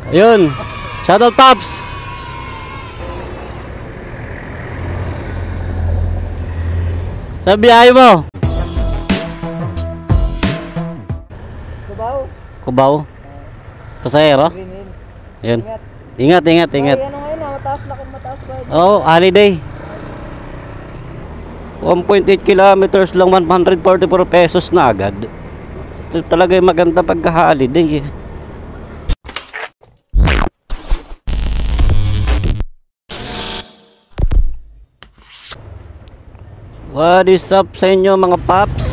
Ayun. Shoutout Pops. Sa biyahe mo. Cubao. Cubao. Pasahero. Green Hills. Ayun. Ingat. Ingat. Ay, ano ngayon mataas na kung mataas ba? Oh, holiday. 1.8 kilometers lang, 144 pesos na agad. Ito talaga yung maganda pagka-holiday eh. What is up sa inyo mga paps?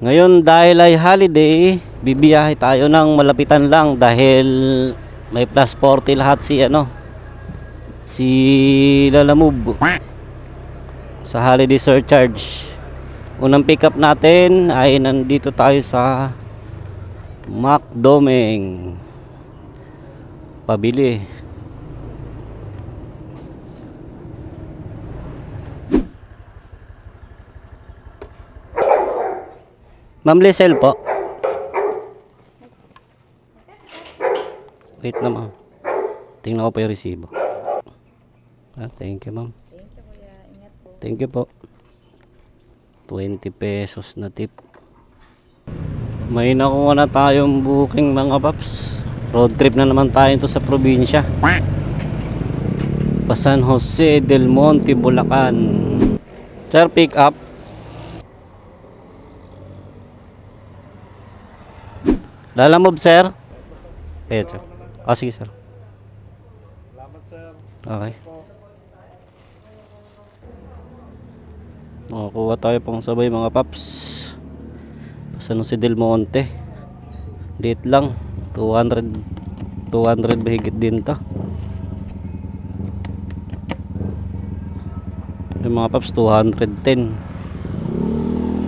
Ngayon dahil ay holiday, bibiyahe tayo ng malapitan lang dahil may plus 40 lahat si Lalamove sa holiday surcharge. Unang pick up natin ay nandito tayo sa Macdomeng pabili. Ma'am Lisel po. Wait na ma'am. Tingnan ko pa yung resibo. Thank you ma'am. Thank you kuya. Ingat po. Thank you po. 20 pesos na tip. May nakuha na tayong booking mga paps. Road trip na naman tayo ito sa probinsya. Pa San Jose del Monte, Bulacan. Sir, pick up. Lalamove sir. Ito. Sige sir. Salamat sir. Okay. Makakuha tayo pang sabay mga paps. San Jose del Monte. Date lang 200 mahigit din to. Yung mga paps 210.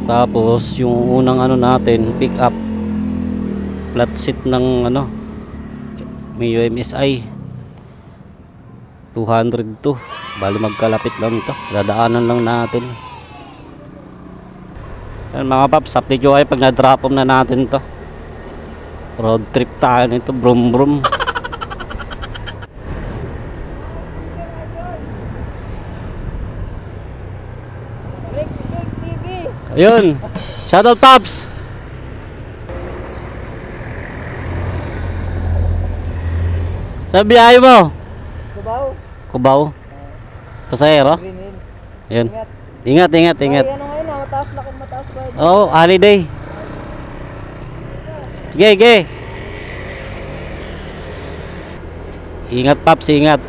Tapos yung unang natin pick up flat seat ng may UMSI 202. Bali magkalapit lang to, dadaanan lang natin. Yan mga paps, update nyo kayo pag na-drop na natin to. Road trip tayo nito, brum brum. Ayun, shoutout Pops. Sa biyahe mo. Cubao. Cubao. Pasahero. Green Hills. Ayun. Ingat. Ingat. Ay, ano ngayon mataas na kung mataas ba? Oh, holiday. Sige. Ingat Pops, ingat.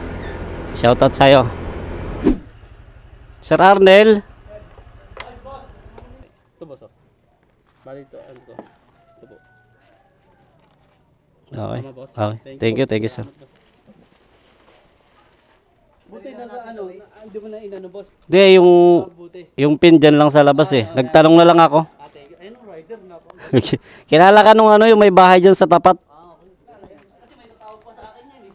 Shoutout sa'yo. Sir Arnel. Ito boss. Bali ito, ano to? Ito po. Okay. Tama, boss. Okay. Thank you sir. Buti na sa hindi mo na inano boss. Hindi, Buti. yung pin dyan lang sa labas eh. Nagtanong na lang ako. Ate, ayun ang rider na po. Kilala ka nung yung may bahay dyan sa tapat. Kasi may natawag pa sa akin yan eh.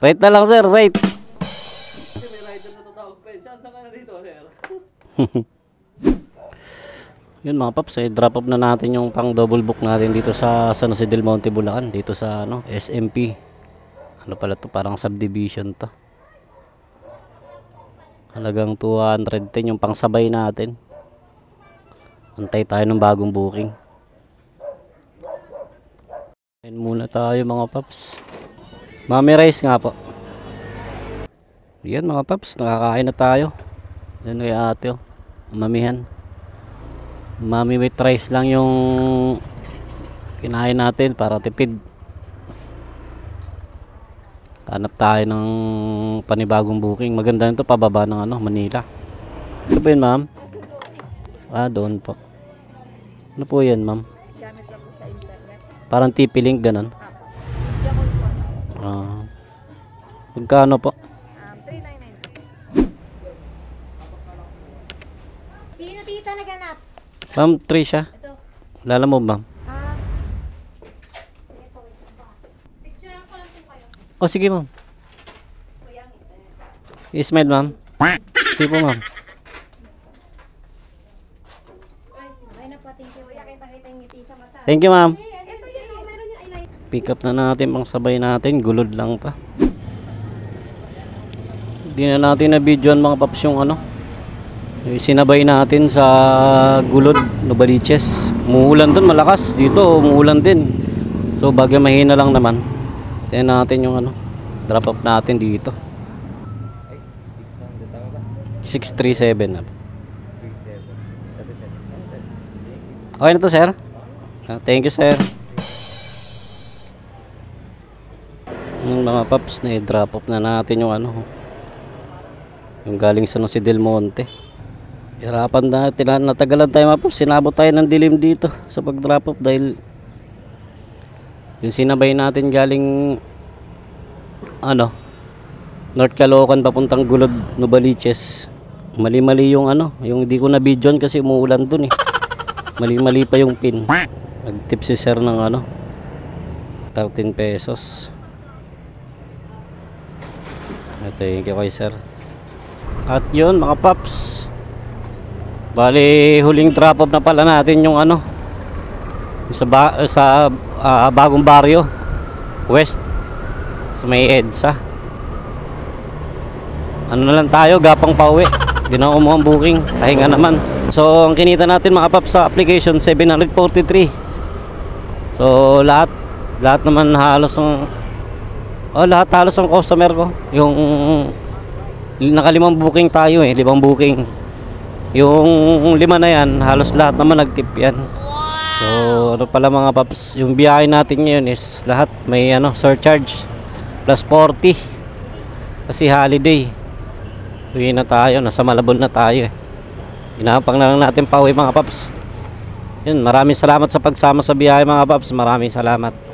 Right na lang sir, right. Kasi may rider na tatawag pa yun. Saan ka na dito sir? Yun mga paps, drop off na natin yung pang double book natin dito sa San Jose del Monte, Bulacan. Dito sa SMP. Ano pala to, parang subdivision to. Halagang 210 yung pangsabay natin. Antay tayo ng bagong booking. Kain muna tayo mga paps. Mami rice nga po. Yan mga paps, nakakain na tayo. Yan kay ate mamihan. Mami with rice lang yung kinain natin para tipid. Hanap tayo ng panibagong booking. Maganda nito, pababa ng Manila. Ito po yun ma'am? Doon po. Ano po yan ma'am? Gamit lang po sa internet. Parang TP-Link ganun. Magkano po? 399. Sino tita naganap? Ma'am Trisha. Ito. Lalamove ma'am. Picture ko lang po kayo. Sige ma'am. Ismail ma'am. Sige po ma'am. Ay na po, thank you. Kuya, kita yung ngiti sa mata. Thank you ma'am. Ito yun, meron yung eyeliner. Pick up na natin pang sabay natin, gulod lang pa. Hindi na natin na videoan mga paps yung ano, yung sinabay natin sa gulod Novaliches. Umuulan dun malakas, dito umuulan din. So bagay mahina lang naman. Tingnan natin yung ano, drop off natin dito. 637 na. Okay na to, sir? Thank you, sir. Yung mga paps, na i-drop off na natin yung ano, yung galing sa si Del Monte. Hirapan natin, natagalan tayo mga paps, sinabot tayo ng dilim dito sa pag-drop off dahil yung sinabay natin galing ano, North Caloocan papuntang Gulod Novaliches. Mali-mali yung ano, yung hindi ko na videoan kasi umuulan dun eh. Mali-mali pa yung pin. Nag-tip si sir ng ano, 13 pesos. Thank you kay sir. At yun mga paps, bali huling drop off na pala natin yung ano, sa bagong baryo west sa may EDSA. Ano na lang tayo, gapang pauwi, di na kumuha ang booking, pahinga naman. So ang kinita natin mga paps sa application 743. So lahat naman halos ng lahat halos ng customer ko, yung nakalimang booking tayo eh, 5 booking. Yung 5 na yan, halos lahat naman nagtip yan. So ano pala mga paps, yung biyahe natin ngayon is lahat may ano, surcharge plus 40 kasi holiday. Uwi na tayo, nasa Malabon na tayo eh. Inapang na lang natin pauwi mga paps. Yun, maraming salamat sa pagsama sa biyahe mga paps. Maraming salamat.